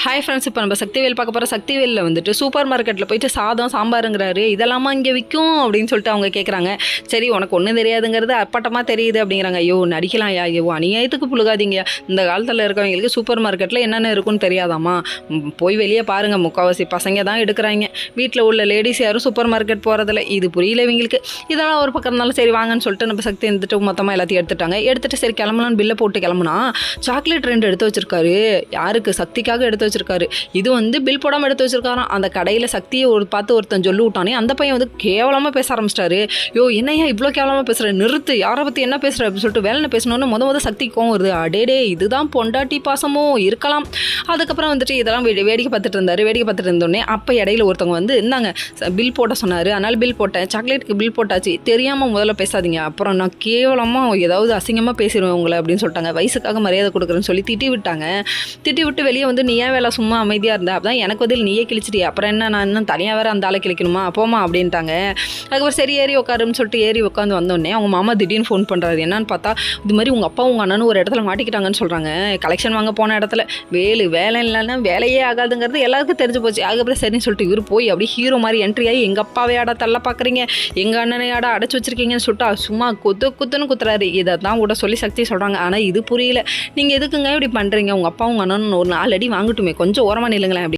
Hi friends, இப்போ நம்ம சக்திவேல் பார்க்க போகிற சக்திவேலில் வந்துட்டு சூப்பர் மார்க்கெட்டில் போயிட்டு சாதம் சாம்பாருங்கிறாரு. இதெல்லாமா இங்கே விற்கும் அப்படின்னு சொல்லிட்டு அவங்க கேட்குறாங்க. சரி, உனக்கு ஒன்றும் தெரியாதுங்கிறது அப்பட்டமாக தெரியுது அப்படிங்கிறாங்க. ஐயோ நடிக்கலாம், ஐயோ அநியாயத்துக்கு புழுகாதீங்க. இந்த காலத்தில் இருக்கவங்களுக்கு சூப்பர் மார்க்கெட்டில் என்னென்ன இருக்குன்னு தெரியாதாம்மா? போய் வெளியே பாருங்கள், முக்கால்வாசி பசங்க தான் எடுக்கிறாங்க. வீட்டில் உள்ள லேடிஸ் யாரும் சூப்பர் மார்க்கெட் போகிறதில்ல. இது புரியல இவங்களுக்கு. இதெல்லாம் ஒரு பக்கம் இருந்தாலும் சரி வாங்கன்னு சொல்லிட்டு நம்ம சக்தி இருந்துட்டு மொத்தமாக எல்லாத்தையும் எடுத்துட்டாங்க. எடுத்துகிட்டு சரி கிளம்பலான்னு பில்லை போட்டு கிளம்புனா சாக்லேட் 2 எடுத்து வச்சிருக்காரு. யாருக்கு? சக்திக்காக எடுத்து வச்சிருக்காரு. இது வந்து பில் போடாமல் எடுத்து வச்சிருக்காராம். அந்த கடையில் சக்தியை பார்த்து ஒருத்தன் சொல்லி விட்டானே, அந்த பையன் வந்து கேவலமாக பேச ஆரம்பிச்சிட்டாரு. யோ என்னையா இவ்வளோ கேவலமாக பேசுகிற, நிறுத்து, யாரை பற்றி என்ன பேசுகிற அப்படின்னு சொல்லிட்டு வேலை பேசணுன்னு முத சக்திக்கு கோவம் வருது. அடேடே, இதுதான் பொண்டாட்டி பாசமோ இருக்கலாம். அதுக்கப்புறம் வந்துட்டு இதெல்லாம் வேடிக்கை பார்த்துட்டு இருந்தார். வேடிக்கை பார்த்துட்டு இருந்தோடனே அப்போ இடையில ஒருத்தவங்க வந்து இந்தாங்க பில் போட்ட சொன்னார். அதனால் பில் போட்டேன். சாக்லேட்டுக்கு பில் போட்டாச்சு. தெரியாமல் முதல்ல பேசாதீங்க, அப்புறம் நான் கேவலமாக ஏதாவது அசிங்கமாக பேசிடுவேன் உங்களை அப்படின்னு சொல்லிட்டாங்க. வயசுக்காக மரியாதை கொடுக்குறேன்னு சொல்லி திட்டி விட்டாங்க. திட்டி விட்டு வெளியே வந்து நீ ஏன் வேலை சும்மா அமைதியாக இருந்தா, அப்போ தான் எனக்கு பதில் நீயே கிழிச்சிட்டியா, அப்புறம் என்ன நான் இன்னும் தனியாக வேறு அந்த ஆளை கிழிக்கணுமா, போமா அப்படின்ட்டாங்க. அதுக்கப்புறம் சரி ஏறி உட்காருன்னு சொல்லிட்டு ஏறி உட்காந்து வந்தோடனே அவங்க மாமா திடீர்னு ஃபோன் பண்ணுறாரு. என்னன்னு பார்த்தா இது மாதிரி உங்கள் அப்பா உங்கள் அண்ணனும் ஒரு இடத்துல மாட்டிக்கிட்டாங்கன்னு சொல்கிறாங்க. கலெக்ஷன் வாங்க போன இடத்துல வேலை இல்லைன்னா வேலையே ஆகாதுங்கிறது எல்லாருக்கும் தெரிஞ்சு போச்சு. அதுக்கப்புறம் சரின்னு சொல்லிட்டு இவர் போய் அப்படி ஹீரோ மாதிரி என்ட்ரி ஆகி எங்கள் அப்பாவே ஆட தள்ள பார்க்குறீங்க, எங்கள் அண்ணனை ஆட அடைச்சி வச்சிருக்கீங்கன்னு சொல்லிட்டு சும்மா குத்துன்னு குத்துறாரு. இதை தான் கூட சொல்லி சக்தி சொல்கிறாங்க. ஆனால் இது புரியல. நீங்கள் எதுக்குங்க இப்படி பண்ணுறீங்க? உங்கள் அப்பா உங்கள் அண்ணன் ஒரு 4 அடி வாங்கட்டுமே, கொஞ்சம் ஓரமாக நில்லுங்களேன் அப்படி